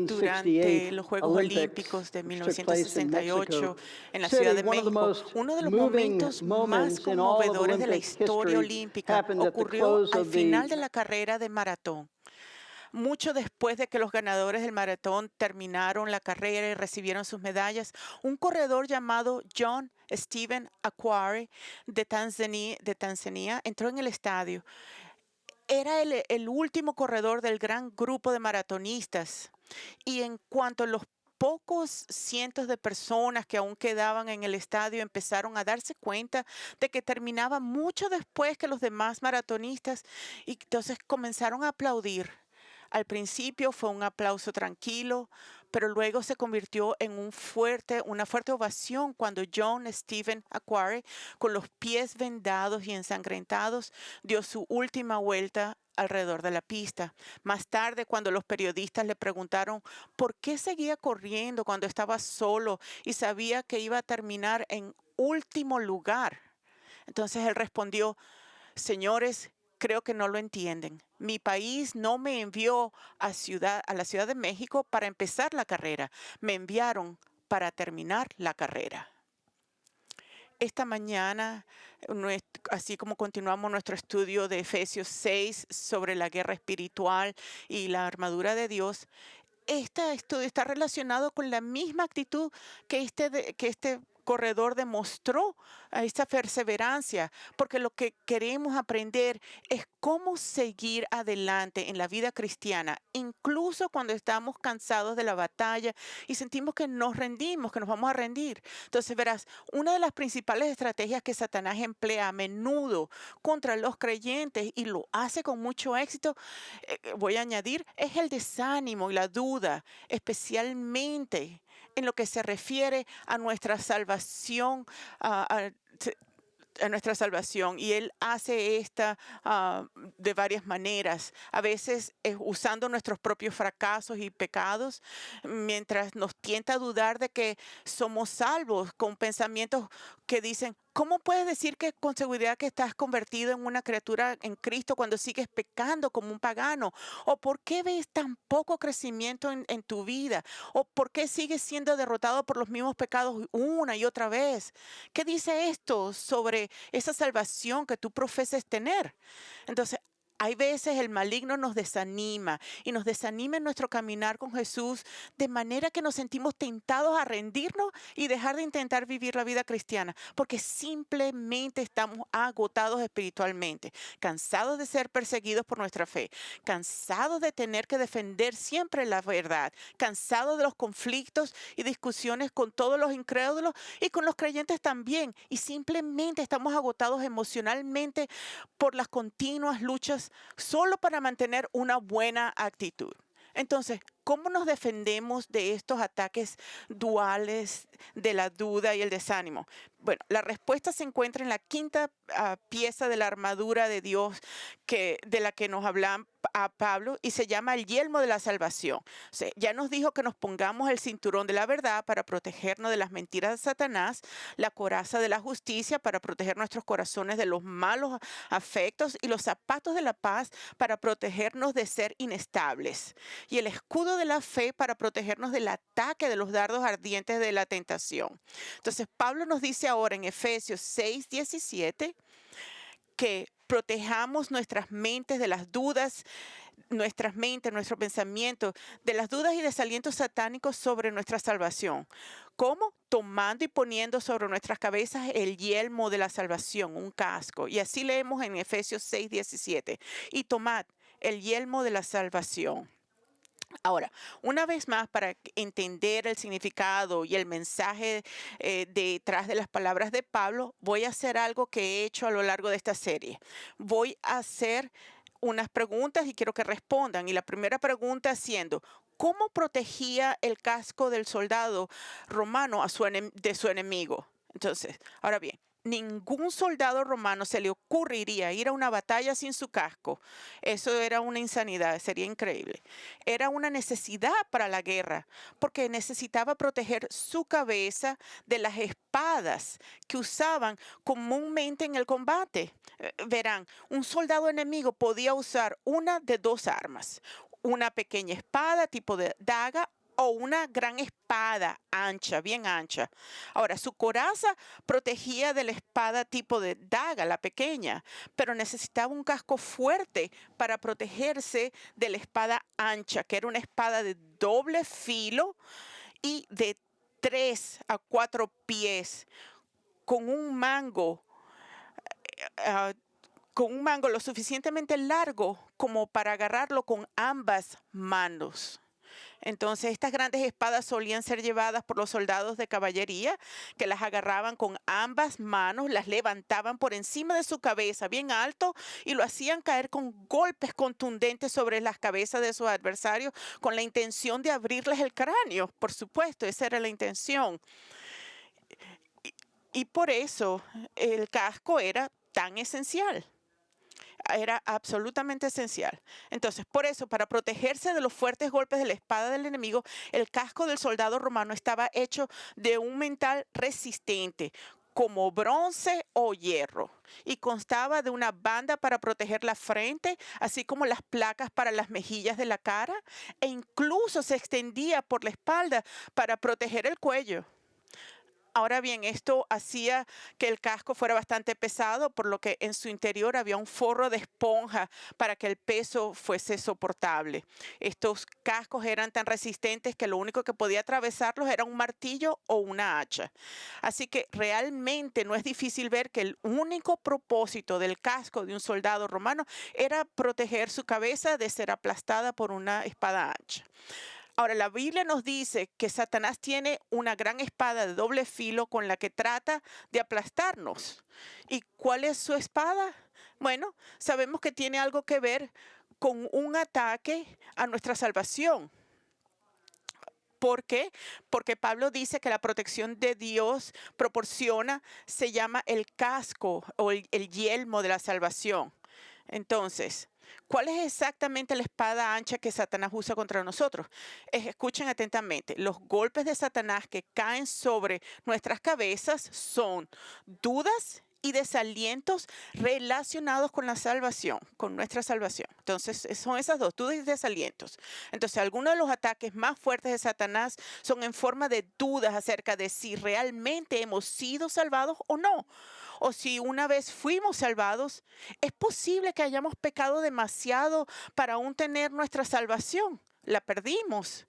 durante 1968 los Juegos Olímpicos de which took place in Mexico 1968 en la Ciudad City. de One of the México. most Uno de los moving momentos más moments in all of conmovedores de la Olympic historia history olímpica happened at the ocurrió close al of final de the la carrera de maratón. Mucho después de que los ganadores del maratón terminaron la carrera y recibieron sus medallas, un corredor llamado John Stephen Akhwari de Tanzania entró en el estadio. Era el último corredor del gran grupo de maratonistas. Y en cuanto los pocos cientos de personas que aún quedaban en el estadio empezaron a darse cuenta de que terminaba mucho después que los demás maratonistas, y entonces comenzaron a aplaudir. Al principio fue un aplauso tranquilo, pero luego se convirtió en una fuerte ovación cuando John Stephen Akhwari, con los pies vendados y ensangrentados, dio su última vuelta alrededor de la pista. Más tarde, cuando los periodistas le preguntaron por qué seguía corriendo cuando estaba solo y sabía que iba a terminar en último lugar, entonces él respondió: señores, creo que no lo entienden. Mi país no me envió a la Ciudad de México para empezar la carrera. Me enviaron para terminar la carrera. Esta mañana, así como continuamos nuestro estudio de Efesios 6 sobre la guerra espiritual y la armadura de Dios, este estudio está relacionado con la misma actitud que este corredor demostró, a esta perseverancia, porque lo que queremos aprender es cómo seguir adelante en la vida cristiana, incluso cuando estamos cansados de la batalla y sentimos que nos rendimos, que nos vamos a rendir. Entonces, verás, una de las principales estrategias que Satanás emplea a menudo contra los creyentes, y lo hace con mucho éxito, voy a añadir, es el desánimo y la duda, especialmente en lo que se refiere a nuestra salvación, a nuestra salvación. Y Él hace esta de varias maneras, a veces usando nuestros propios fracasos y pecados, mientras nos tienta a dudar de que somos salvos, con pensamientos que dicen: ¿cómo puedes decir que con seguridad que estás convertido en una criatura en Cristo cuando sigues pecando como un pagano? ¿O por qué ves tan poco crecimiento en tu vida? ¿O por qué sigues siendo derrotado por los mismos pecados una y otra vez? ¿Qué dice esto sobre esa salvación que tú profesas tener? Entonces, hay veces el maligno nos desanima y nos desanima en nuestro caminar con Jesús, de manera que nos sentimos tentados a rendirnos y dejar de intentar vivir la vida cristiana, porque simplemente estamos agotados espiritualmente, cansados de ser perseguidos por nuestra fe, cansados de tener que defender siempre la verdad, cansados de los conflictos y discusiones con todos los incrédulos y con los creyentes también, y simplemente estamos agotados emocionalmente por las continuas luchas solo para mantener una buena actitud. Entonces, ¿cómo nos defendemos de estos ataques duales de la duda y el desánimo? Bueno, la respuesta se encuentra en la quinta pieza de la armadura de Dios, de la que nos habla a Pablo, y se llama el yelmo de la salvación. O sea, ya nos dijo que nos pongamos el cinturón de la verdad para protegernos de las mentiras de Satanás, la coraza de la justicia para proteger nuestros corazones de los malos afectos, y los zapatos de la paz para protegernos de ser inestables, y el escudo de la fe para protegernos del ataque de los dardos ardientes de la tentación. Entonces, Pablo nos dice ahora en Efesios 6:17 que protejamos nuestras mentes de las dudas, nuestro pensamiento, de las dudas y desalientos satánicos sobre nuestra salvación. ¿Cómo? Tomando y poniendo sobre nuestras cabezas el yelmo de la salvación, un casco. Y así leemos en Efesios 6:17. Y tomad el yelmo de la salvación. Ahora, una vez más, para entender el significado y el mensaje detrás de las palabras de Pablo, voy a hacer algo que he hecho a lo largo de esta serie. Voy a hacer unas preguntas y quiero que respondan. Y la primera pregunta siendo: ¿cómo protegía el casco del soldado romano de su enemigo? Entonces, ahora bien, ningún soldado romano se le ocurriría ir a una batalla sin su casco. Eso era una insanidad, sería increíble. Era una necesidad para la guerra, porque necesitaba proteger su cabeza de las espadas que usaban comúnmente en el combate. Verán, un soldado enemigo podía usar una de dos armas: una pequeña espada tipo de daga o una gran espada ancha, bien ancha. Ahora, su coraza protegía de la espada tipo de daga, la pequeña, pero necesitaba un casco fuerte para protegerse de la espada ancha, que era una espada de doble filo y de 3 a 4 pies, con un mango, ah, con un mango lo suficientemente largo como para agarrarlo con ambas manos. Entonces, estas grandes espadas solían ser llevadas por los soldados de caballería, que las agarraban con ambas manos, las levantaban por encima de su cabeza bien alto y lo hacían caer con golpes contundentes sobre las cabezas de sus adversarios con la intención de abrirles el cráneo. Por supuesto, esa era la intención. Y por eso el casco era tan esencial. Era absolutamente esencial. Entonces, por eso, para protegerse de los fuertes golpes de la espada del enemigo, el casco del soldado romano estaba hecho de un metal resistente, como bronce o hierro, y constaba de una banda para proteger la frente, así como las placas para las mejillas de la cara, e incluso se extendía por la espalda para proteger el cuello. Ahora bien, esto hacía que el casco fuera bastante pesado, por lo que en su interior había un forro de esponja para que el peso fuese soportable. Estos cascos eran tan resistentes que lo único que podía atravesarlos era un martillo o una hacha. Así que realmente no es difícil ver que el único propósito del casco de un soldado romano era proteger su cabeza de ser aplastada por una espada ancha. Ahora, la Biblia nos dice que Satanás tiene una gran espada de doble filo con la que trata de aplastarnos. ¿Y cuál es su espada? Bueno, sabemos que tiene algo que ver con un ataque a nuestra salvación. ¿Por qué? Porque Pablo dice que la protección de Dios proporciona, se llama el casco o el yelmo de la salvación. Entonces, ¿cuál es exactamente la espada ancha que Satanás usa contra nosotros? Escuchen atentamente. Los golpes de Satanás que caen sobre nuestras cabezas son dudas y desalientos relacionados con la salvación, con nuestra salvación. Entonces, son esas dos, dudas y desalientos. Entonces, algunos de los ataques más fuertes de Satanás son en forma de dudas acerca de si realmente hemos sido salvados o no. O si una vez fuimos salvados, es posible que hayamos pecado demasiado para aún tener nuestra salvación. La perdimos.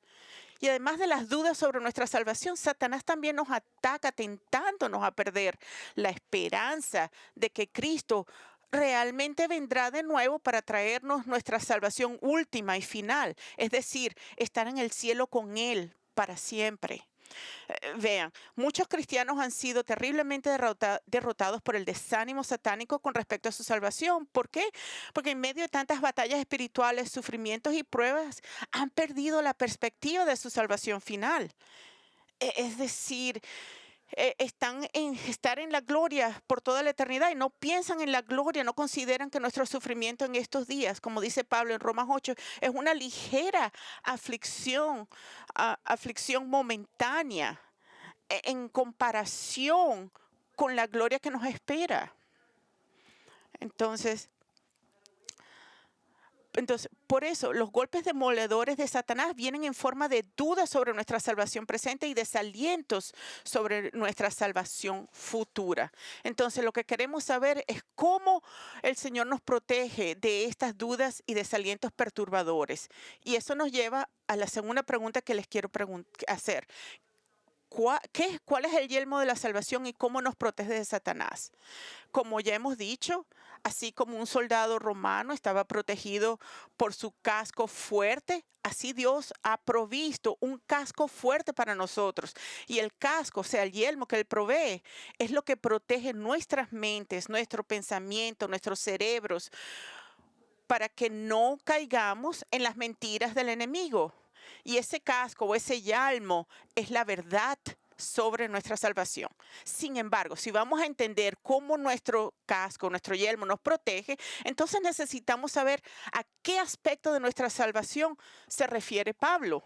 Y además de las dudas sobre nuestra salvación, Satanás también nos ataca tentándonos a perder la esperanza de que Cristo realmente vendrá de nuevo para traernos nuestra salvación última y final, es decir, estar en el cielo con Él para siempre. Vean, muchos cristianos han sido terriblemente derrotados por el desánimo satánico con respecto a su salvación. ¿Por qué? Porque en medio de tantas batallas espirituales, sufrimientos y pruebas, han perdido la perspectiva de su salvación final. Es decir, están en estar en la gloria por toda la eternidad y no piensan en la gloria, no consideran que nuestro sufrimiento en estos días, como dice Pablo en Romanos 8, es una ligera aflicción, aflicción momentánea en comparación con la gloria que nos espera. Entonces, por eso, los golpes demoledores de Satanás vienen en forma de dudas sobre nuestra salvación presente y desalientos sobre nuestra salvación futura. Entonces, lo que queremos saber es cómo el Señor nos protege de estas dudas y desalientos perturbadores. Y eso nos lleva a la segunda pregunta que les quiero hacer. ¿Cuál es el yelmo de la salvación y cómo nos protege de Satanás? Como ya hemos dicho, así como un soldado romano estaba protegido por su casco fuerte, así Dios ha provisto un casco fuerte para nosotros. Y el casco, o sea, el yelmo que Él provee, es lo que protege nuestras mentes, nuestro pensamiento, nuestros cerebros, para que no caigamos en las mentiras del enemigo. Y ese casco o ese yelmo es la verdad sobre nuestra salvación. Sin embargo, si vamos a entender cómo nuestro casco, nuestro yelmo nos protege, entonces necesitamos saber a qué aspecto de nuestra salvación se refiere Pablo.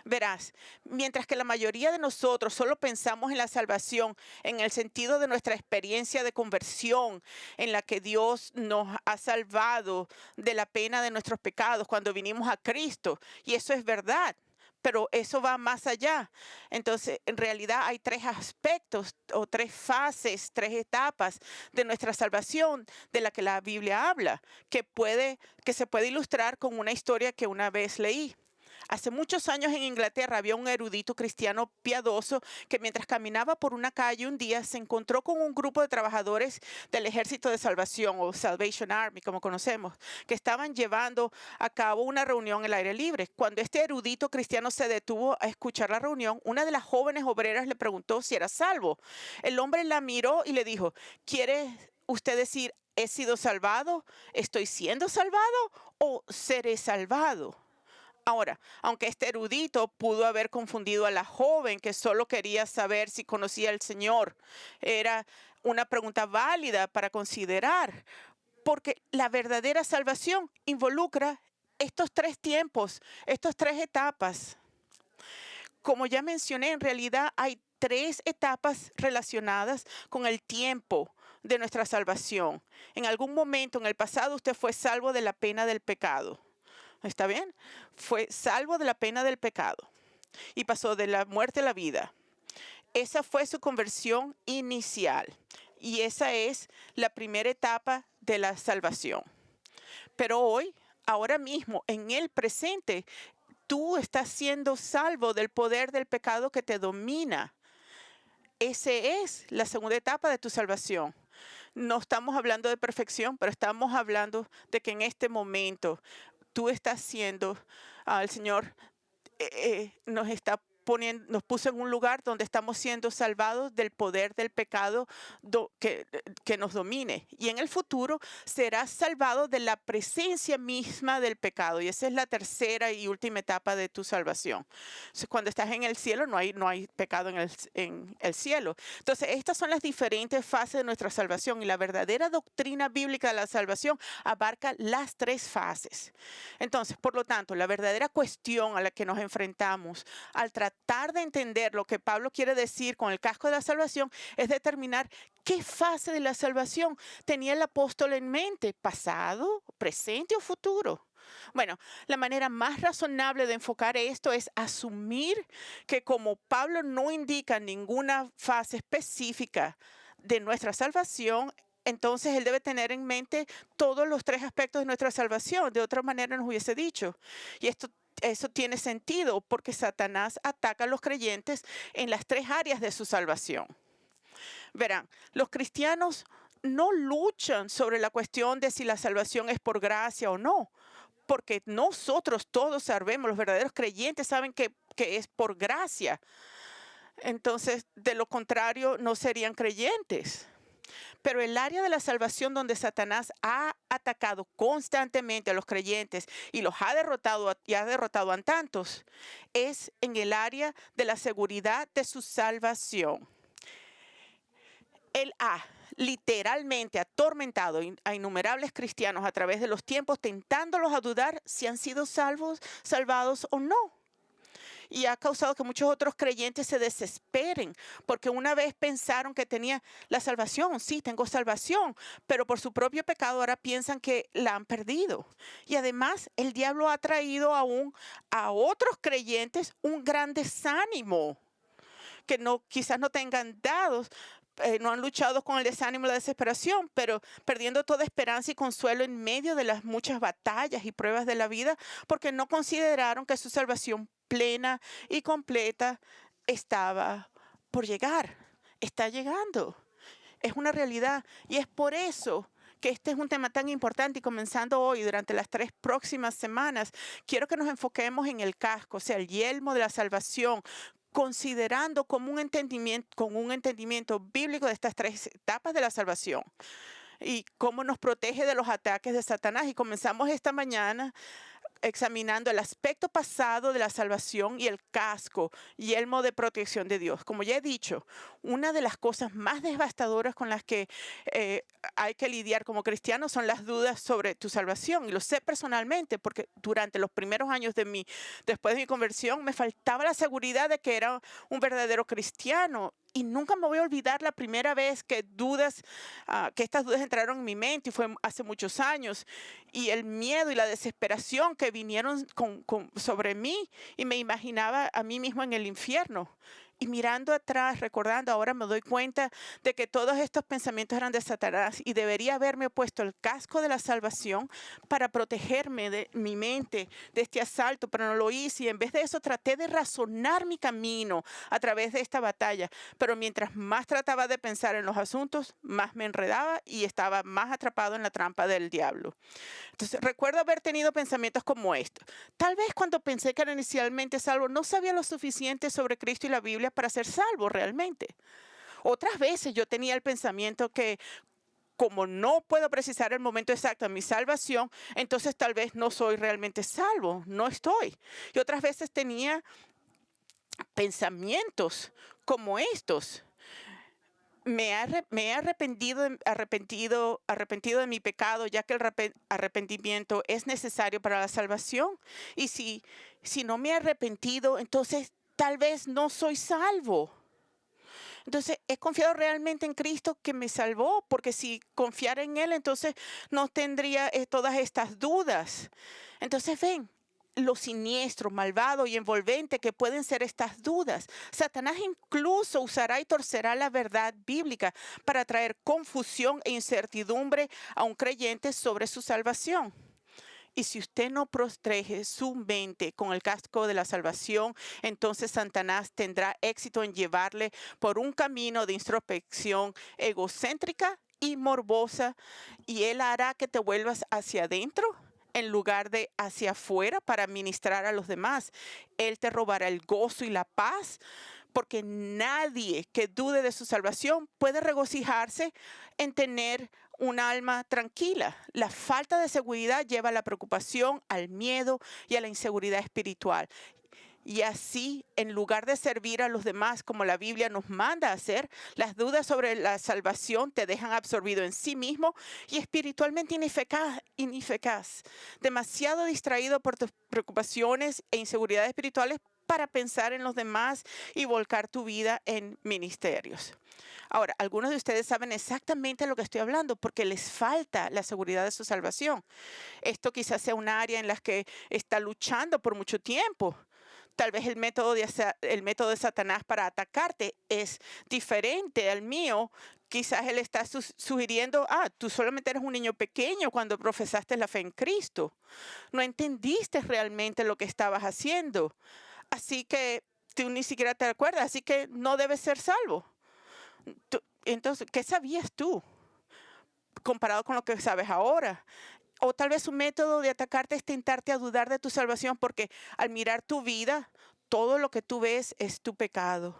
Verás, mientras que la mayoría de nosotros solo pensamos en la salvación en el sentido de nuestra experiencia de conversión, en la que Dios nos ha salvado de la pena de nuestros pecados cuando vinimos a Cristo, y eso es verdad. pero eso va más allá. Entonces, en realidad hay tres aspectos o tres fases, tres etapas de nuestra salvación de la que la Biblia habla, que se puede ilustrar con una historia que una vez leí. Hace muchos años en Inglaterra había un erudito cristiano piadoso que mientras caminaba por una calle un día se encontró con un grupo de trabajadores del Ejército de Salvación o Salvation Army, como conocemos, que estaban llevando a cabo una reunión al aire libre. Cuando este erudito cristiano se detuvo a escuchar la reunión, una de las jóvenes obreras le preguntó si era salvo. El hombre la miró y le dijo, ¿quiere usted decir, he sido salvado? ¿Estoy siendo salvado o seré salvado? Ahora, aunque este erudito pudo haber confundido a la joven que solo quería saber si conocía al Señor, era una pregunta válida para considerar, porque la verdadera salvación involucra estos tres tiempos, estas tres etapas. Como ya mencioné, en realidad hay tres etapas relacionadas con el tiempo de nuestra salvación. En algún momento en el pasado usted fue salvo de la pena del pecado. ¿Está bien? Fue salvo de la pena del pecado y pasó de la muerte a la vida. Esa fue su conversión inicial y esa es la primera etapa de la salvación. Pero hoy, ahora mismo, en el presente, tú estás siendo salvo del poder del pecado que te domina. Esa es la segunda etapa de tu salvación. No estamos hablando de perfección, pero estamos hablando de que en este momento tú estás siendo, el Señor nos está poniendo, nos puso en un lugar donde estamos siendo salvados del poder del pecado que nos domine. Y en el futuro serás salvado de la presencia misma del pecado. Y esa es la tercera y última etapa de tu salvación. Entonces, cuando estás en el cielo, no hay pecado en el cielo. Entonces, estas son las diferentes fases de nuestra salvación. Y la verdadera doctrina bíblica de la salvación abarca las tres fases. Entonces, por lo tanto, la verdadera cuestión a la que nos enfrentamos al tratar de entender lo que Pablo quiere decir con el casco de la salvación es determinar qué fase de la salvación tenía el apóstol en mente, pasado, presente o futuro. Bueno, la manera más razonable de enfocar esto es asumir que como Pablo no indica ninguna fase específica de nuestra salvación, entonces él debe tener en mente todos los tres aspectos de nuestra salvación. De otra manera nos hubiese dicho. Y eso tiene sentido porque Satanás ataca a los creyentes en las tres áreas de su salvación. Verán, los cristianos no luchan sobre la cuestión de si la salvación es por gracia o no, porque nosotros todos sabemos, los verdaderos creyentes saben que es por gracia. Entonces, de lo contrario, no serían creyentes. Pero el área de la salvación donde Satanás ha atacado constantemente a los creyentes y los ha derrotado a tantos es en el área de la seguridad de su salvación. Él ha literalmente atormentado a innumerables cristianos a través de los tiempos, tentándolos a dudar si han sido salvados o no. Y ha causado que muchos otros creyentes se desesperen porque una vez pensaron que tenía la salvación, sí, tengo salvación, pero por su propio pecado ahora piensan que la han perdido. Y además el diablo ha traído aún a otros creyentes un gran desánimo que quizás no tengan dados. No han luchado con el desánimo y la desesperación, pero perdiendo toda esperanza y consuelo en medio de las muchas batallas y pruebas de la vida, porque no consideraron que su salvación plena y completa estaba por llegar. Está llegando. Es una realidad. Y es por eso que este es un tema tan importante y comenzando hoy, durante las 3 próximas semanas, quiero que nos enfoquemos en el casco, o sea, el yelmo de la salvación, considerando con un entendimiento bíblico de estas 3 etapas de la salvación y cómo nos protege de los ataques de Satanás. Y comenzamos esta mañana examinando el aspecto pasado de la salvación y el casco, yelmo de protección de Dios. Como ya he dicho, una de las cosas más devastadoras con las que hay que lidiar como cristianos son las dudas sobre tu salvación. Y lo sé personalmente porque durante los primeros años después de mi conversión, me faltaba la seguridad de que era un verdadero cristiano. Y nunca me voy a olvidar la primera vez que que estas dudas entraron en mi mente, y fue hace muchos años, y el miedo y la desesperación que vinieron sobre mí, y me imaginaba a mí mismo en el infierno. Y mirando atrás, recordando, ahora me doy cuenta de que todos estos pensamientos eran de Satanás y debería haberme puesto el casco de la salvación para protegerme de mi mente de este asalto, pero no lo hice. Y en vez de eso traté de razonar mi camino a través de esta batalla. Pero mientras más trataba de pensar en los asuntos, más me enredaba y estaba más atrapado en la trampa del diablo. Entonces, recuerdo haber tenido pensamientos como estos. Tal vez cuando pensé que era inicialmente salvo, no sabía lo suficiente sobre Cristo y la Biblia para ser salvo realmente. Otras veces yo tenía el pensamiento que como no puedo precisar el momento exacto de mi salvación, entonces tal vez no soy realmente salvo, no estoy. Y otras veces tenía pensamientos como estos. Me he arrepentido de mi pecado, ya que el arrepentimiento es necesario para la salvación. Y si no me he arrepentido, entonces tal vez no soy salvo. Entonces, he confiado realmente en Cristo que me salvó, porque si confiara en Él, entonces no tendría todas estas dudas. Entonces, ven lo siniestro, malvado y envolvente que pueden ser estas dudas. Satanás incluso usará y torcerá la verdad bíblica para traer confusión e incertidumbre a un creyente sobre su salvación. Y si usted no protege su mente con el casco de la salvación, entonces Satanás tendrá éxito en llevarle por un camino de introspección egocéntrica y morbosa, y él hará que te vuelvas hacia adentro en lugar de hacia afuera para ministrar a los demás. Él te robará el gozo y la paz, porque nadie que dude de su salvación puede regocijarse en tener un alma tranquila. La falta de seguridad lleva a la preocupación, al miedo y a la inseguridad espiritual. Y así, en lugar de servir a los demás como la Biblia nos manda a hacer, las dudas sobre la salvación te dejan absorbido en sí mismo y espiritualmente ineficaz, demasiado distraído por tus preocupaciones e inseguridades espirituales para pensar en los demás y volcar tu vida en ministerios. Ahora, algunos de ustedes saben exactamente lo que estoy hablando porque les falta la seguridad de su salvación. Esto quizás sea un área en la que está luchando por mucho tiempo. Tal vez el método de Satanás para atacarte es diferente al mío. Quizás él está sugiriendo, tú solamente eres un niño pequeño cuando profesaste la fe en Cristo. No entendiste realmente lo que estabas haciendo. Así que tú ni siquiera te acuerdas, así que no debes ser salvo. Entonces, ¿qué sabías tú comparado con lo que sabes ahora? O tal vez un método de atacarte es tentarte a dudar de tu salvación, porque al mirar tu vida, todo lo que tú ves es tu pecado.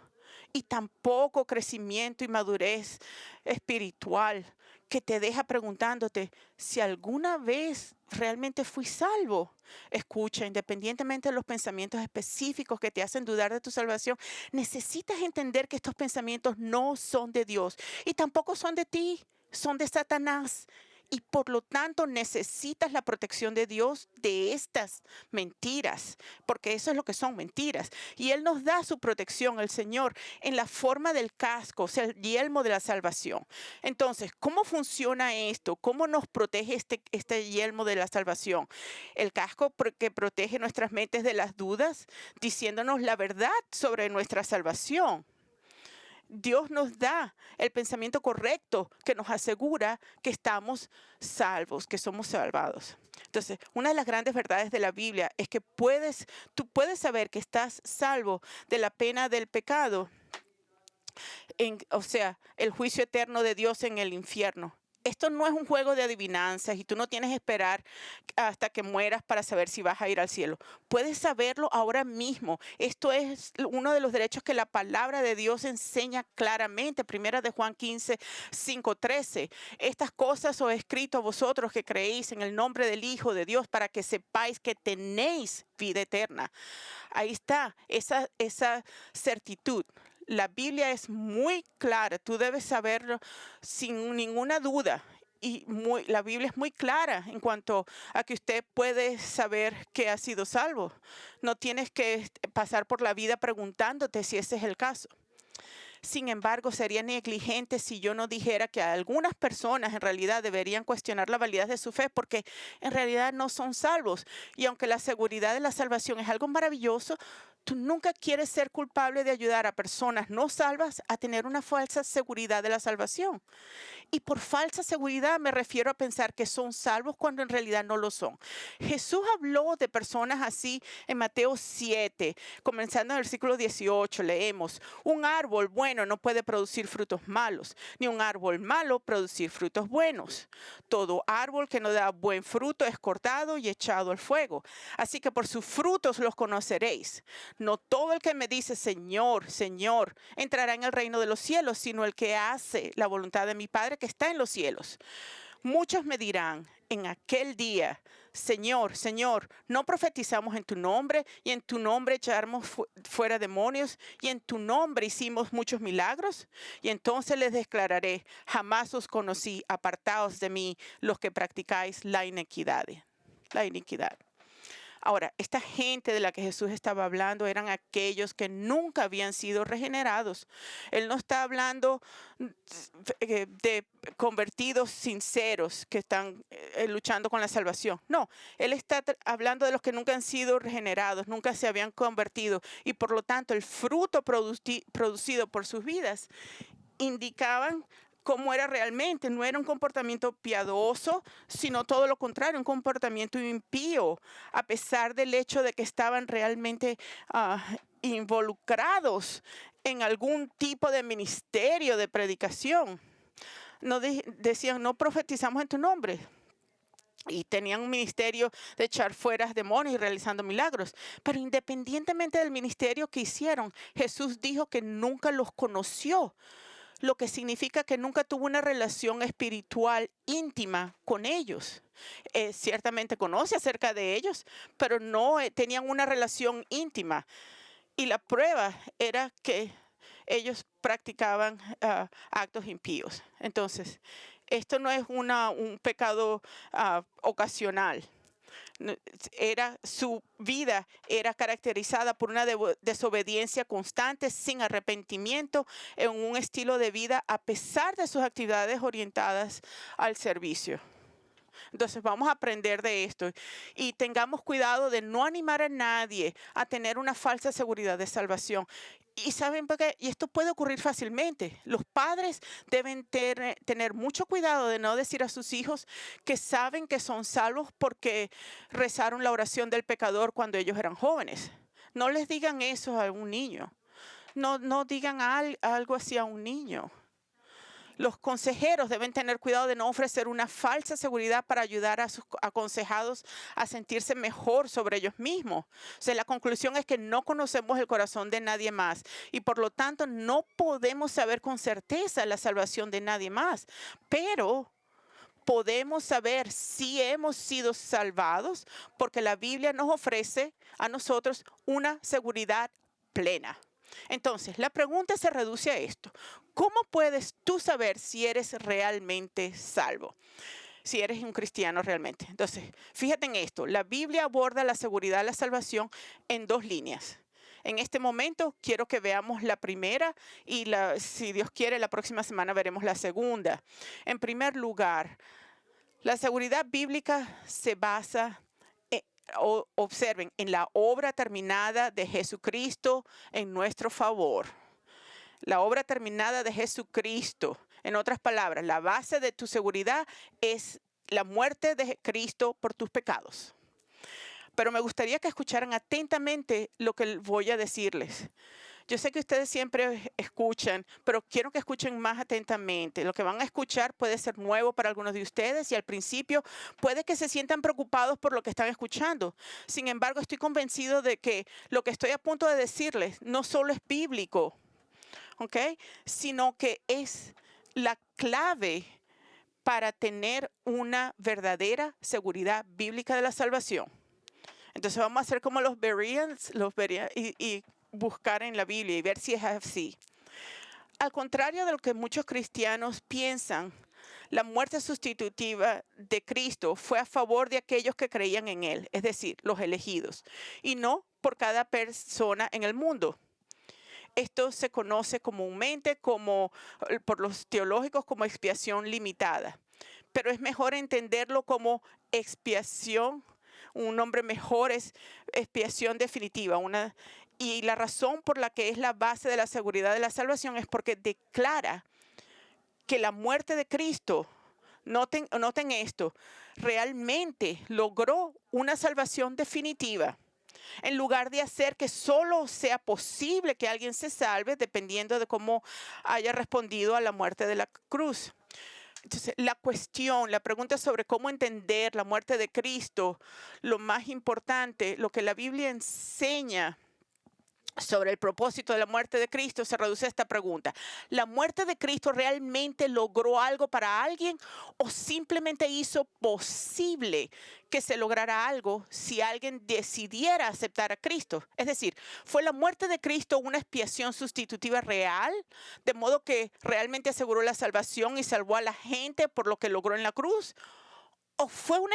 Y tampoco crecimiento y madurez espiritual que te deja preguntándote si alguna vez realmente fui salvo. Escucha, independientemente de los pensamientos específicos que te hacen dudar de tu salvación, necesitas entender que estos pensamientos no son de Dios y tampoco son de ti, son de Satanás. Y por lo tanto necesitas la protección de Dios de estas mentiras, porque eso es lo que son mentiras. Y Él nos da su protección, el Señor, en la forma del casco, o sea, el yelmo de la salvación. Entonces, ¿cómo funciona esto? ¿Cómo nos protege este yelmo de la salvación? El casco que protege nuestras mentes de las dudas, diciéndonos la verdad sobre nuestra salvación. Dios nos da el pensamiento correcto que nos asegura que estamos salvos, que somos salvados. Entonces, una de las grandes verdades de la Biblia es que tú puedes saber que estás salvo de la pena del pecado, o sea, el juicio eterno de Dios en el infierno. Esto no es un juego de adivinanzas y tú no tienes que esperar hasta que mueras para saber si vas a ir al cielo. Puedes saberlo ahora mismo. Esto es uno de los derechos que la palabra de Dios enseña claramente. Primera de Juan 15, 5, 13. Estas cosas os he escrito a vosotros que creéis en el nombre del Hijo de Dios para que sepáis que tenéis vida eterna. Ahí está esa certitud. La Biblia es muy clara, tú debes saberlo sin ninguna duda. Y la Biblia es muy clara en cuanto a que usted puede saber que ha sido salvo. No tienes que pasar por la vida preguntándote si ese es el caso. Sin embargo, sería negligente si yo no dijera que algunas personas en realidad deberían cuestionar la validez de su fe porque en realidad no son salvos. Y aunque la seguridad de la salvación es algo maravilloso, tú nunca quieres ser culpable de ayudar a personas no salvas a tener una falsa seguridad de la salvación. Y por falsa seguridad me refiero a pensar que son salvos cuando en realidad no lo son. Jesús habló de personas así en Mateo 7, comenzando en el versículo 18, leemos, un árbol bueno no puede producir frutos malos, ni un árbol malo producir frutos buenos. Todo árbol que no da buen fruto es cortado y echado al fuego. Así que por sus frutos los conoceréis. No todo el que me dice, Señor, Señor, entrará en el reino de los cielos, sino el que hace la voluntad de mi Padre que está en los cielos. Muchos me dirán en aquel día, Señor, Señor, ¿no profetizamos en tu nombre y en tu nombre echamos fuera demonios y en tu nombre hicimos muchos milagros? Y entonces les declararé, jamás os conocí, apartaos de mí los que practicáis la iniquidad. La iniquidad. Ahora, esta gente de la que Jesús estaba hablando eran aquellos que nunca habían sido regenerados. Él no está hablando de convertidos sinceros que están luchando con la salvación. No, Él está hablando de los que nunca han sido regenerados, nunca se habían convertido y por lo tanto el fruto producido por sus vidas indicaban cómo era realmente. No era un comportamiento piadoso, sino todo lo contrario, un comportamiento impío, a pesar del hecho de que estaban realmente involucrados en algún tipo de ministerio de predicación. No decían, no profetizamos en tu nombre. Y tenían un ministerio de echar fuera demonios y realizando milagros. Pero independientemente del ministerio que hicieron, Jesús dijo que nunca los conoció, lo que significa que nunca tuvo una relación espiritual íntima con ellos. Ciertamente conoce acerca de ellos, pero no tenían una relación íntima. Y la prueba era que ellos practicaban actos impíos. Entonces, esto no es un pecado ocasional. Su vida era caracterizada por una desobediencia constante, sin arrepentimiento, en un estilo de vida a pesar de sus actividades orientadas al servicio. Entonces vamos a aprender de esto y tengamos cuidado de no animar a nadie a tener una falsa seguridad de salvación. Y saben por qué, y esto puede ocurrir fácilmente. Los padres deben tener mucho cuidado de no decir a sus hijos que saben que son salvos porque rezaron la oración del pecador cuando ellos eran jóvenes. No les digan eso a un niño. No digan algo así a un niño. Los consejeros deben tener cuidado de no ofrecer una falsa seguridad para ayudar a sus aconsejados a sentirse mejor sobre ellos mismos. O sea, la conclusión es que no conocemos el corazón de nadie más y por lo tanto no podemos saber con certeza la salvación de nadie más. Pero podemos saber si hemos sido salvados porque la Biblia nos ofrece a nosotros una seguridad plena. Entonces, la pregunta se reduce a esto. ¿Cómo puedes tú saber si eres realmente salvo? Si eres un cristiano realmente. Entonces, fíjate en esto. La Biblia aborda la seguridad de la salvación en dos líneas. En este momento quiero que veamos la primera y si Dios quiere, la próxima semana veremos la segunda. En primer lugar, la seguridad bíblica se basa observen, en la obra terminada de Jesucristo en nuestro favor. La obra terminada de Jesucristo. En otras palabras, la base de tu seguridad es la muerte de Cristo por tus pecados. Pero me gustaría que escucharan atentamente lo que voy a decirles. Yo sé que ustedes siempre escuchan, pero quiero que escuchen más atentamente. Lo que van a escuchar puede ser nuevo para algunos de ustedes y al principio puede que se sientan preocupados por lo que están escuchando. Sin embargo, estoy convencido de que lo que estoy a punto de decirles no solo es bíblico, ¿ok? Sino que es la clave para tener una verdadera seguridad bíblica de la salvación. Entonces vamos a hacer como los Bereans y buscar en la Biblia y ver si es así. Al contrario de lo que muchos cristianos piensan, la muerte sustitutiva de Cristo fue a favor de aquellos que creían en Él, es decir, los elegidos, y no por cada persona en el mundo. Esto se conoce comúnmente por los teológicos como expiación limitada, pero es mejor entenderlo como expiación. Un nombre mejor es expiación definitiva. Y la razón por la que es la base de la seguridad de la salvación es porque declara que la muerte de Cristo, noten esto, realmente logró una salvación definitiva. En lugar de hacer que solo sea posible que alguien se salve dependiendo de cómo haya respondido a la muerte de la cruz. Entonces, la pregunta sobre cómo entender la muerte de Cristo, lo más importante, lo que la Biblia enseña sobre el propósito de la muerte de Cristo se reduce a esta pregunta. ¿La muerte de Cristo realmente logró algo para alguien o simplemente hizo posible que se lograra algo si alguien decidiera aceptar a Cristo? Es decir, ¿fue la muerte de Cristo una expiación sustitutiva real, de modo que realmente aseguró la salvación y salvó a la gente por lo que logró en la cruz? ¿O fue una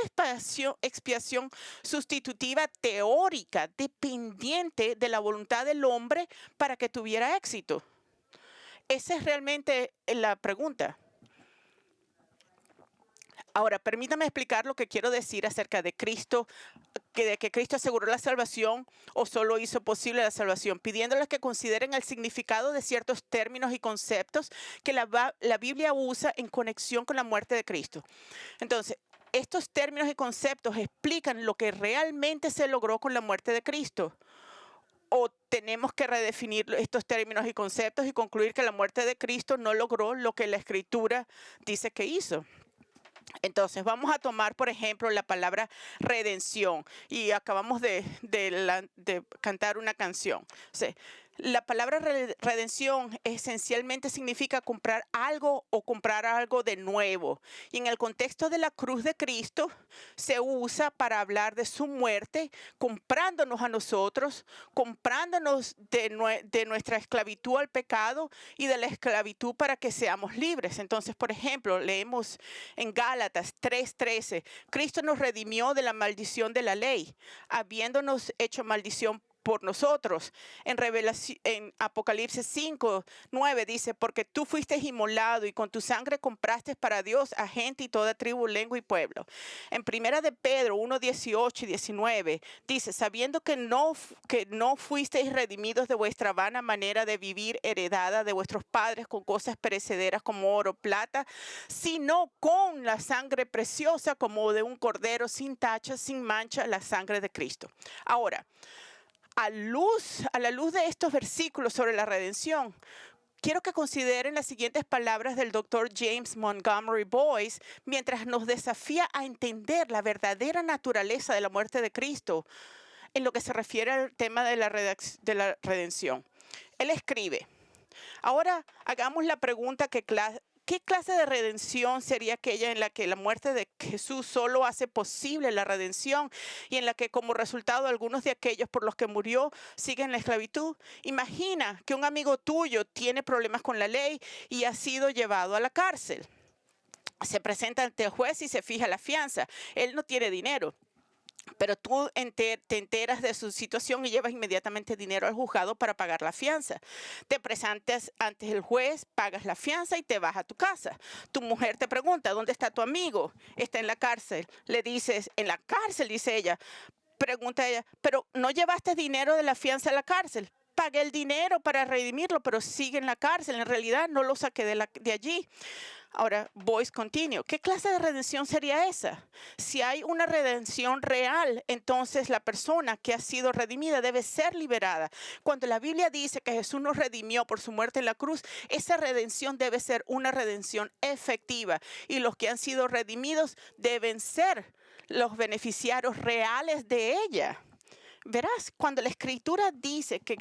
expiación sustitutiva teórica, dependiente de la voluntad del hombre para que tuviera éxito? Esa es realmente la pregunta. Ahora, permítame explicar lo que quiero decir acerca de Cristo, de que Cristo aseguró la salvación o solo hizo posible la salvación, pidiéndoles que consideren el significado de ciertos términos y conceptos que la Biblia usa en conexión con la muerte de Cristo. Entonces, estos términos y conceptos explican lo que realmente se logró con la muerte de Cristo. ¿O tenemos que redefinir estos términos y conceptos y concluir que la muerte de Cristo no logró lo que la Escritura dice que hizo? Entonces, vamos a tomar, por ejemplo, la palabra redención. Y acabamos de cantar una canción. Sí. La palabra redención esencialmente significa comprar algo o comprar algo de nuevo. Y en el contexto de la cruz de Cristo se usa para hablar de su muerte, comprándonos a nosotros, comprándonos de nuestra esclavitud al pecado y de la esclavitud para que seamos libres. Entonces, por ejemplo, leemos en Gálatas 3:13, Cristo nos redimió de la maldición de la ley, habiéndonos hecho maldición por nosotros. En Apocalipsis 5:9 dice, porque tú fuiste inmolado y con tu sangre compraste para Dios a gente y toda tribu, lengua y pueblo. En Primera de Pedro 1:18 y 19 dice, sabiendo que no fuisteis redimidos de vuestra vana manera de vivir heredada de vuestros padres con cosas perecederas como oro, plata, sino con la sangre preciosa como de un cordero sin tacha, sin mancha, la sangre de Cristo. Ahora, a la luz de estos versículos sobre la redención, quiero que consideren las siguientes palabras del Dr. James Montgomery Boyce mientras nos desafía a entender la verdadera naturaleza de la muerte de Cristo en lo que se refiere al tema de la redención. Él escribe, ahora hagamos la pregunta ¿qué clase de redención sería aquella en la que la muerte de Jesús solo hace posible la redención y en la que como resultado algunos de aquellos por los que murió siguen la esclavitud? Imagina que un amigo tuyo tiene problemas con la ley y ha sido llevado a la cárcel. Se presenta ante el juez y se fija la fianza. Él no tiene dinero. Pero tú te enteras de su situación y llevas inmediatamente dinero al juzgado para pagar la fianza. Te presentas ante el juez, pagas la fianza y te vas a tu casa. Tu mujer te pregunta, ¿dónde está tu amigo? Está en la cárcel. Le dices, en la cárcel, dice ella. Pregunta ella, ¿pero no llevaste dinero de la fianza a la cárcel? Pagué el dinero para redimirlo, pero sigue en la cárcel. En realidad no lo saqué de allí. Ahora, Boyce continúa. ¿Qué clase de redención sería esa? Si hay una redención real, entonces la persona que ha sido redimida debe ser liberada. Cuando la Biblia dice que Jesús nos redimió por su muerte en la cruz, esa redención debe ser una redención efectiva. Y los que han sido redimidos deben ser los beneficiarios reales de ella. Verás, cuando la Escritura dice que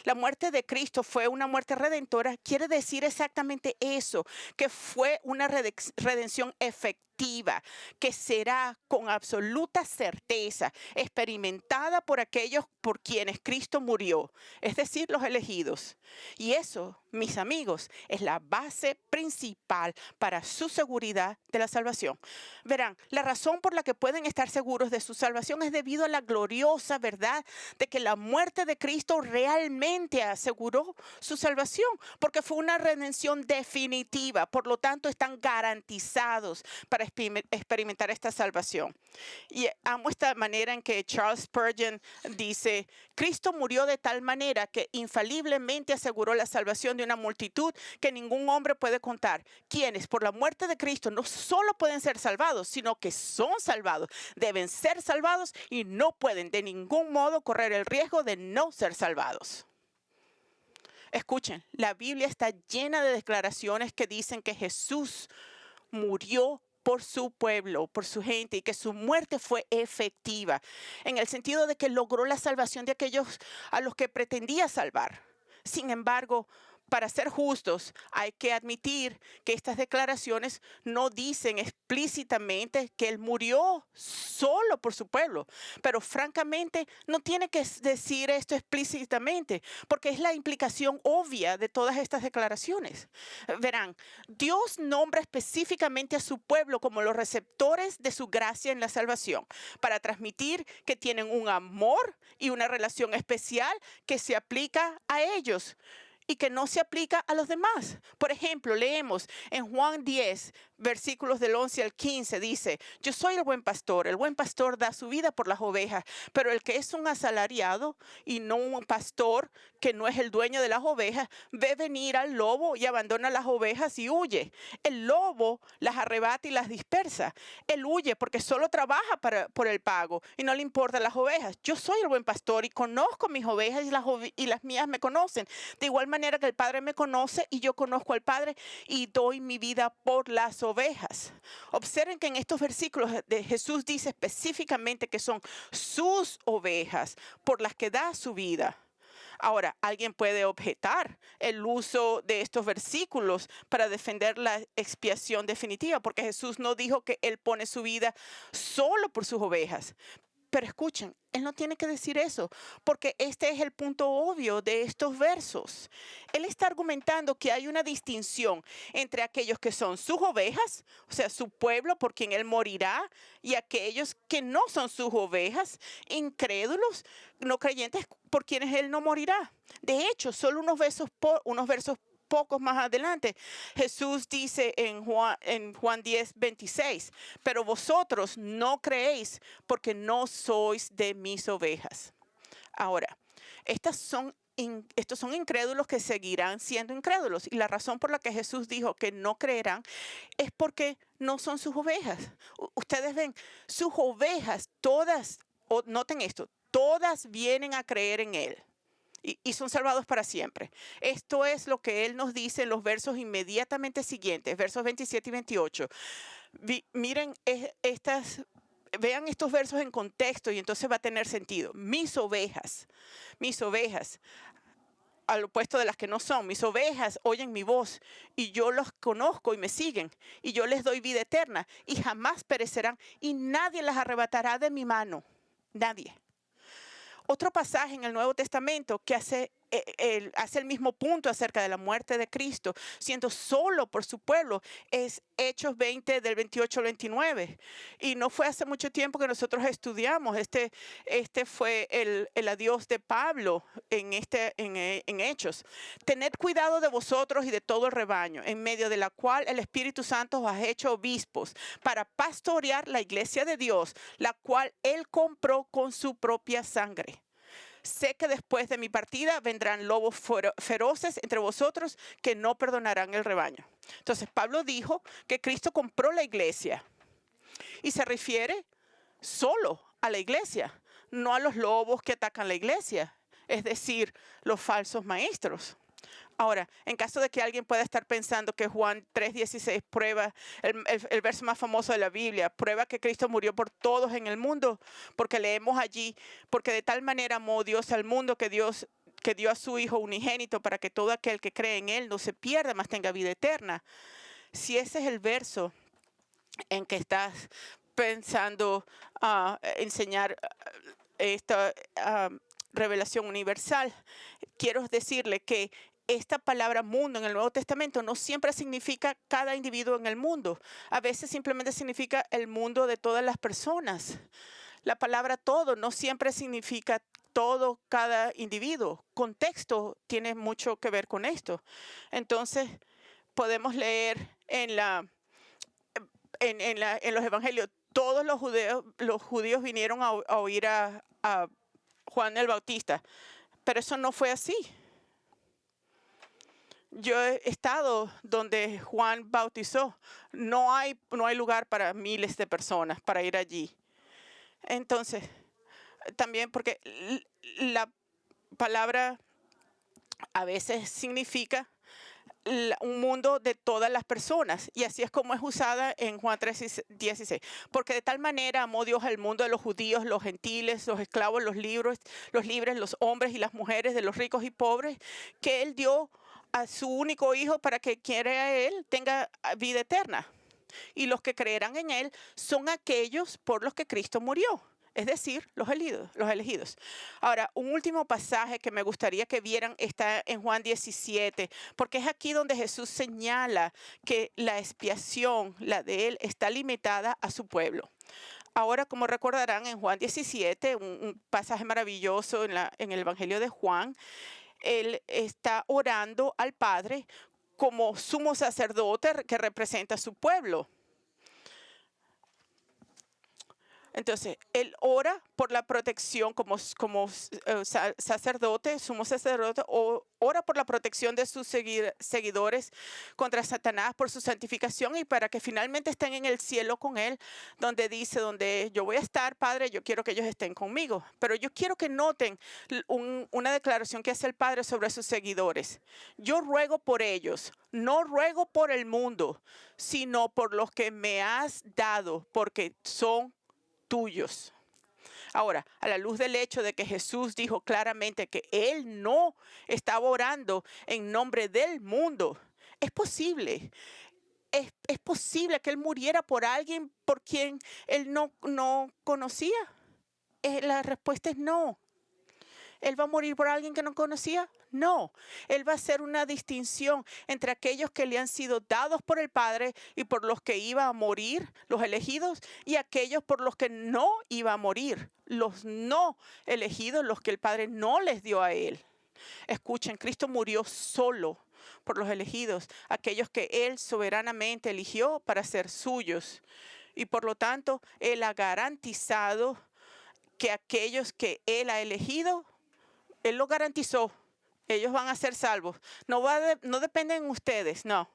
la muerte de Cristo fue una muerte redentora, quiere decir exactamente eso, que fue una redención efectiva definitiva que será con absoluta certeza experimentada por aquellos por quienes Cristo murió, es decir, los elegidos. Y eso, mis amigos, es la base principal para su seguridad de la salvación. Verán, la razón por la que pueden estar seguros de su salvación es debido a la gloriosa verdad de que la muerte de Cristo realmente aseguró su salvación, porque fue una redención definitiva. Por lo tanto, están garantizados para experimentar esta salvación. Y amo esta manera en que Charles Spurgeon dice: Cristo murió de tal manera que infaliblemente aseguró la salvación de una multitud que ningún hombre puede contar, quienes por la muerte de Cristo no solo pueden ser salvados, sino que son salvados, deben ser salvados y no pueden de ningún modo correr el riesgo de no ser salvados. Escuchen, la Biblia está llena de declaraciones que dicen que Jesús murió por su pueblo, por su gente, y que su muerte fue efectiva, en el sentido de que logró la salvación de aquellos a los que pretendía salvar. Sin embargo, para ser justos, hay que admitir que estas declaraciones no dicen explícitamente que Él murió solo por su pueblo. Pero francamente, no tiene que decir esto explícitamente, porque es la implicación obvia de todas estas declaraciones. Verán, Dios nombra específicamente a su pueblo como los receptores de su gracia en la salvación, para transmitir que tienen un amor y una relación especial que se aplica a ellos y que no se aplica a los demás. Por ejemplo, leemos en Juan 10, versículos del 11 al 15, dice: yo soy el buen pastor da su vida por las ovejas, pero el que es un asalariado y no un pastor, que no es el dueño de las ovejas, ve venir al lobo y abandona las ovejas y huye. El lobo las arrebata y las dispersa. Él huye porque solo trabaja por el pago y no le importan las ovejas. Yo soy el buen pastor y conozco mis ovejas y las mías me conocen. De igual manera que el Padre me conoce y yo conozco al Padre y doy mi vida por las ovejas. Observen que en estos versículos de Jesús dice específicamente que son sus ovejas por las que da su vida. Ahora, alguien puede objetar el uso de estos versículos para defender la expiación definitiva, porque Jesús no dijo que Él pone su vida solo por sus ovejas. Pero escuchen, Él no tiene que decir eso, porque este es el punto obvio de estos versos. Él está argumentando que hay una distinción entre aquellos que son sus ovejas, o sea, su pueblo por quien Él morirá, y aquellos que no son sus ovejas, incrédulos, no creyentes, por quienes Él no morirá. De hecho, solo unos versos pocos más adelante, Jesús dice en Juan 10, 26, pero vosotros no creéis porque no sois de mis ovejas. Ahora, estos son incrédulos que seguirán siendo incrédulos. Y la razón por la que Jesús dijo que no creerán es porque no son sus ovejas. Ustedes ven, sus ovejas, todas, noten esto, todas vienen a creer en Él. Y son salvados para siempre. Esto es lo que Él nos dice en los versos inmediatamente siguientes, versos 27 y 28. Miren vean estos versos en contexto y entonces va a tener sentido. Mis ovejas, al opuesto de las que no son. Mis ovejas oyen mi voz y yo los conozco y me siguen. Y yo les doy vida eterna y jamás perecerán y nadie las arrebatará de mi mano. Nadie. Otro pasaje en el Nuevo Testamento que hace el mismo punto acerca de la muerte de Cristo, siendo solo por su pueblo, es Hechos 20 del 28 al 29. Y no fue hace mucho tiempo que nosotros estudiamos. Este fue el adiós de Pablo en Hechos. Tened cuidado de vosotros y de todo el rebaño, en medio de la cual el Espíritu Santo os ha hecho obispos, para pastorear la iglesia de Dios, la cual Él compró con su propia sangre. Sé que después de mi partida vendrán lobos feroces entre vosotros que no perdonarán el rebaño. Entonces Pablo dijo que Cristo compró la iglesia y se refiere solo a la iglesia, no a los lobos que atacan la iglesia, es decir, los falsos maestros. Ahora, en caso de que alguien pueda estar pensando que Juan 3:16 prueba, el verso más famoso de la Biblia, prueba que Cristo murió por todos en el mundo, porque leemos allí, porque de tal manera amó Dios al mundo que dio a su Hijo unigénito para que todo aquel que cree en Él no se pierda, mas tenga vida eterna. Si ese es el verso en que estás pensando enseñar esta revelación universal, quiero decirle que esta palabra mundo en el Nuevo Testamento no siempre significa cada individuo en el mundo. A veces simplemente significa el mundo de todas las personas. La palabra todo no siempre significa todo, cada individuo. Contexto tiene mucho que ver con esto. Entonces, podemos leer en los evangelios, todos los judíos vinieron a oír a Juan el Bautista, pero eso no fue así. Yo he estado donde Juan bautizó. No hay lugar para miles de personas para ir allí. Entonces, también porque la palabra a veces significa un mundo de todas las personas, y así es como es usada en Juan 3:16. Porque de tal manera amó Dios al mundo, de los judíos, los gentiles, los esclavos, los libres, los hombres y las mujeres, de los ricos y pobres, que Él dio a su único Hijo para que quiera a Él tenga vida eterna. Y los que creerán en Él son aquellos por los que Cristo murió, es decir, los elegidos. Ahora, un último pasaje que me gustaría que vieran está en Juan 17, porque es aquí donde Jesús señala que la expiación, la de Él, está limitada a su pueblo. Ahora, como recordarán, en Juan 17, un pasaje maravilloso en el Evangelio de Juan, Él está orando al Padre como sumo sacerdote que representa a su pueblo. Entonces, él ora por la protección como sacerdote, sumo sacerdote, ora por la protección de sus seguidores contra Satanás, por su santificación y para que finalmente estén en el cielo con él, donde dice, donde yo voy a estar, Padre, yo quiero que ellos estén conmigo. Pero yo quiero que noten una declaración que hace el Padre sobre sus seguidores. Yo ruego por ellos, no ruego por el mundo, sino por los que me has dado, porque son tuyos. Ahora, a la luz del hecho de que Jesús dijo claramente que Él no estaba orando en nombre del mundo, es posible. Es posible que Él muriera por alguien por quien Él no conocía. La respuesta es no. ¿Él va a morir por alguien que no conocía? No. Él va a hacer una distinción entre aquellos que le han sido dados por el Padre y por los que iba a morir, los elegidos, y aquellos por los que no iba a morir, los no elegidos, los que el Padre no les dio a Él. Escuchen, Cristo murió solo por los elegidos, aquellos que Él soberanamente eligió para ser suyos. Y por lo tanto, Él ha garantizado que aquellos que Él ha elegido, Él lo garantizó. Ellos van a ser salvos. No dependen de ustedes, no.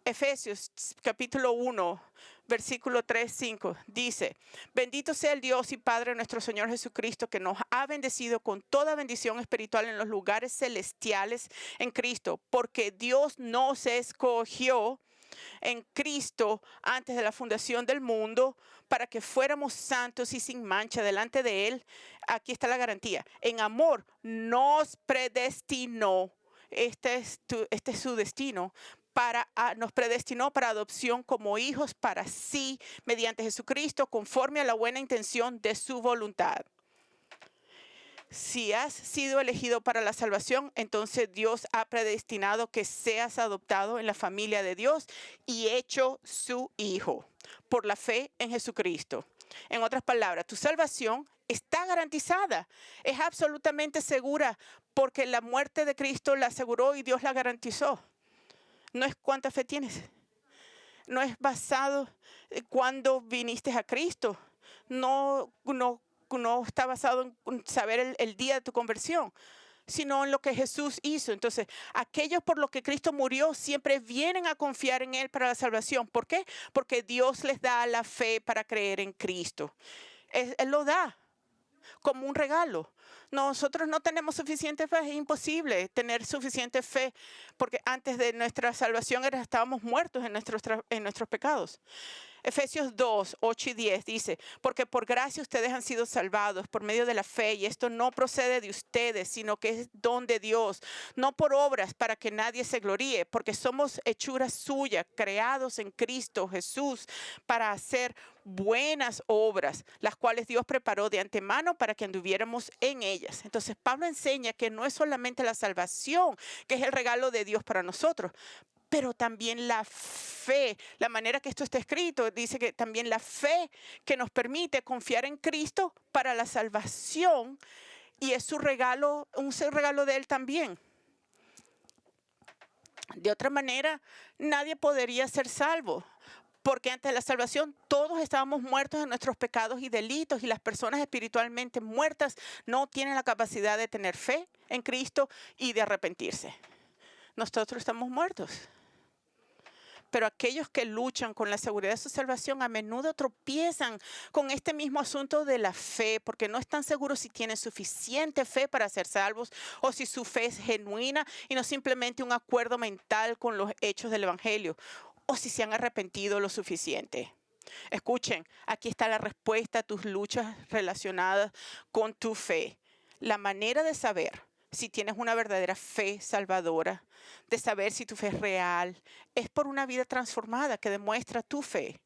Efesios capítulo 1, versículo 3-5 dice: bendito sea el Dios y Padre de nuestro Señor Jesucristo, que nos ha bendecido con toda bendición espiritual en los lugares celestiales en Cristo, porque Dios nos escogió en Cristo antes de la fundación del mundo para que fuéramos santos y sin mancha delante de Él. Aquí está la garantía. En amor nos predestinó. Este es su destino. Nos predestinó para adopción como hijos para sí, mediante Jesucristo, conforme a la buena intención de su voluntad. Si has sido elegido para la salvación, entonces Dios ha predestinado que seas adoptado en la familia de Dios y hecho su hijo por la fe en Jesucristo. En otras palabras, tu salvación está garantizada, es absolutamente segura porque la muerte de Cristo la aseguró y Dios la garantizó. No es cuánta fe tienes, no es basado en cuándo viniste a Cristo, no está basado en saber el día de tu conversión, sino en lo que Jesús hizo. Entonces, aquellos por los que Cristo murió siempre vienen a confiar en Él para la salvación. ¿Por qué? Porque Dios les da la fe para creer en Cristo. Él lo da como un regalo. Nosotros no tenemos suficiente fe, es imposible tener suficiente fe, porque antes de nuestra salvación estábamos muertos en nuestros pecados. Efesios 2, 8 y 10 dice, porque por gracia ustedes han sido salvados por medio de la fe, y esto no procede de ustedes, sino que es don de Dios, no por obras para que nadie se gloríe, porque somos hechura suya, creados en Cristo Jesús para hacer buenas obras, las cuales Dios preparó de antemano para que anduviéramos en ellas. Entonces Pablo enseña que no es solamente la salvación, que es el regalo de Dios para nosotros, pero también la fe, la manera que esto está escrito, dice que también la fe que nos permite confiar en Cristo para la salvación, y es su regalo, un regalo de Él también. De otra manera, nadie podría ser salvo, porque antes de la salvación todos estábamos muertos en nuestros pecados y delitos, y las personas espiritualmente muertas no tienen la capacidad de tener fe en Cristo y de arrepentirse. Nosotros estamos muertos. Pero aquellos que luchan con la seguridad de su salvación a menudo tropiezan con este mismo asunto de la fe, porque no están seguros si tienen suficiente fe para ser salvos o si su fe es genuina y no simplemente un acuerdo mental con los hechos del Evangelio, o si se han arrepentido lo suficiente. Escuchen, aquí está la respuesta a tus luchas relacionadas con tu fe. La manera de saber si tienes una verdadera fe salvadora, de saber si tu fe es real, es por una vida transformada que demuestra tu fe.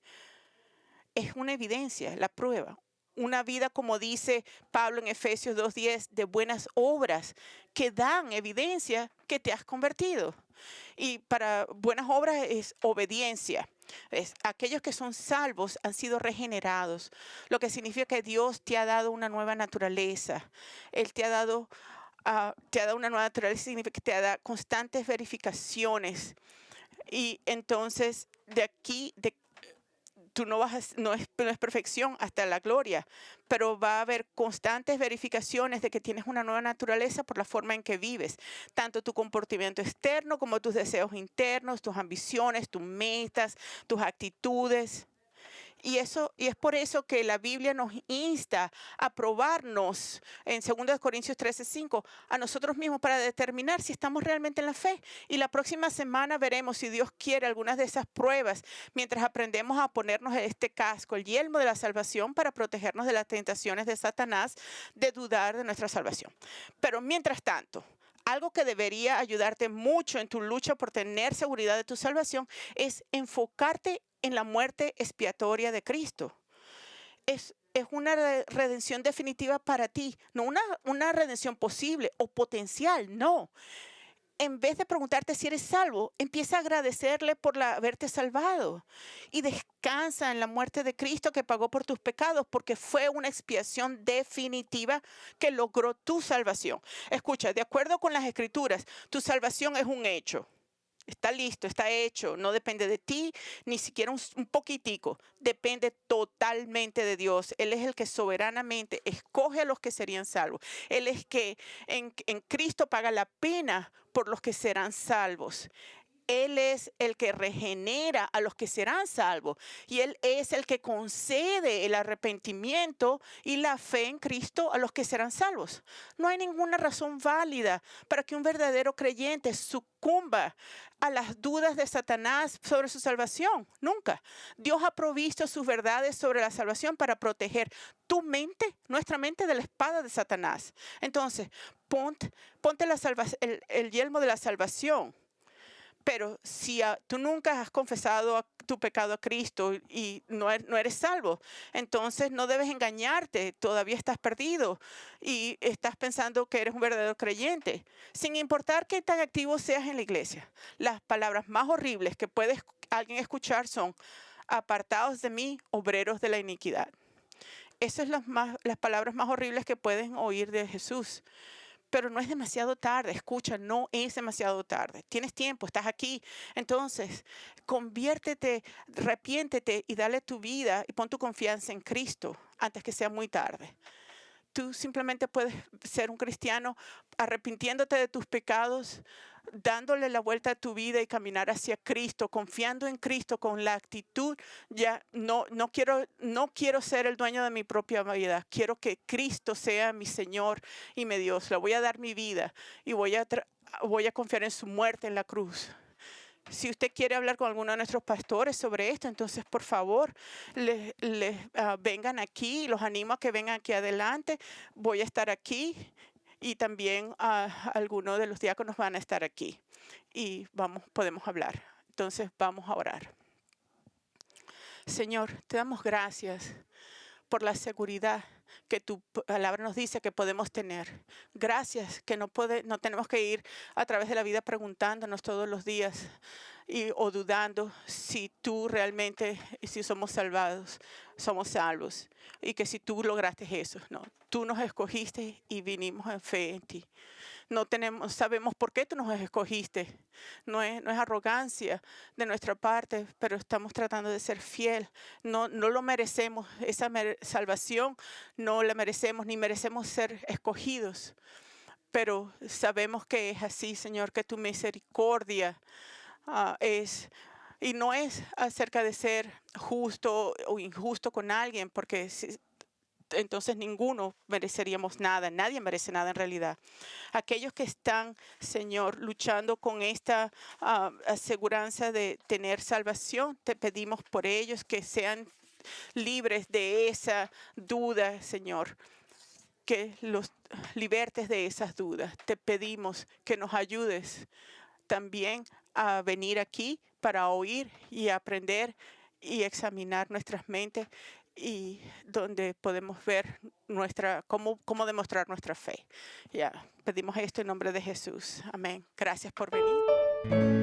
Es una evidencia, la prueba. Una vida, como dice Pablo en Efesios 2:10, de buenas obras que dan evidencia que te has convertido. Y para buenas obras es obediencia. Aquellos que son salvos han sido regenerados, lo que significa que Dios te ha dado una nueva naturaleza. Él te ha dado una nueva naturaleza, significa que te da constantes verificaciones. Y entonces de aquí, tú no es perfección hasta la gloria, pero va a haber constantes verificaciones de que tienes una nueva naturaleza por la forma en que vives, tanto tu comportamiento externo como tus deseos internos, tus ambiciones, tus metas, tus actitudes. Y es por eso que la Biblia nos insta a probarnos en 2 Corintios 13:5 a nosotros mismos para determinar si estamos realmente en la fe. Y la próxima semana veremos, si Dios quiere, algunas de esas pruebas mientras aprendemos a ponernos este casco, el yelmo de la salvación, para protegernos de las tentaciones de Satanás de dudar de nuestra salvación. Pero mientras tanto, algo que debería ayudarte mucho en tu lucha por tener seguridad de tu salvación es enfocarte en la muerte expiatoria de Cristo. Es una redención definitiva para ti, no una redención posible o potencial, no. En vez de preguntarte si eres salvo, empieza a agradecerle por haberte salvado y descansa en la muerte de Cristo que pagó por tus pecados, porque fue una expiación definitiva que logró tu salvación. Escucha, de acuerdo con las Escrituras, tu salvación es un hecho. Está listo, está hecho, no depende de ti, ni siquiera un poquitico, depende totalmente de Dios. Él es el que soberanamente escoge a los que serían salvos. Él es que en Cristo paga la pena por los que serán salvos. Él es el que regenera a los que serán salvos, y Él es el que concede el arrepentimiento y la fe en Cristo a los que serán salvos. No hay ninguna razón válida para que un verdadero creyente sucumba a las dudas de Satanás sobre su salvación. Nunca. Dios ha provisto sus verdades sobre la salvación para proteger tu mente, nuestra mente, de la espada de Satanás. Entonces, ponte el yelmo de la salvación. Pero si tú nunca has confesado tu pecado a Cristo y no eres salvo, entonces no debes engañarte, todavía estás perdido y estás pensando que eres un verdadero creyente. Sin importar qué tan activo seas en la iglesia, las palabras más horribles que puede alguien escuchar son: apartados de mí, obreros de la iniquidad. Esas son las palabras más horribles que pueden oír de Jesús. Pero no es demasiado tarde, escucha, no es demasiado tarde. Tienes tiempo, estás aquí. Entonces, conviértete, arrepiéntete y dale tu vida y pon tu confianza en Cristo antes que sea muy tarde. Tú simplemente puedes ser un cristiano arrepintiéndote de tus pecados, dándole la vuelta a tu vida y caminar hacia Cristo, confiando en Cristo con la actitud: ya no quiero ser el dueño de mi propia vida, quiero que Cristo sea mi Señor y mi Dios. Le voy a dar mi vida y voy a confiar en su muerte en la cruz. Si usted quiere hablar con alguno de nuestros pastores sobre esto, entonces por favor, vengan aquí. Los animo a que vengan aquí adelante. Voy a estar aquí y también algunos de los diáconos van a estar aquí y podemos hablar. Entonces vamos a orar. Señor, te damos gracias por la seguridad que tu palabra nos dice que podemos tener. Gracias que no tenemos que ir a través de la vida preguntándonos todos los días o dudando si tú realmente, si somos salvados, somos salvos. Y que si tú lograste eso, no. Tú nos escogiste y vinimos en fe en ti. Sabemos por qué tú nos escogiste. No es arrogancia de nuestra parte, pero estamos tratando de ser fiel. No lo merecemos, esa salvación no la merecemos, ni merecemos ser escogidos. Pero sabemos que es así, Señor, que tu misericordia es. Y no es acerca de ser justo o injusto con alguien, porque entonces ninguno mereceríamos nada, nadie merece nada en realidad. Aquellos que están, Señor, luchando con esta aseguranza de tener salvación, te pedimos por ellos que sean libres de esa duda, Señor, que los libertes de esas dudas. Te pedimos que nos ayudes también a venir aquí para oír y aprender y examinar nuestras mentes y donde podemos ver cómo demostrar nuestra fe. Ya, pedimos esto en nombre de Jesús. Amén. Gracias por venir.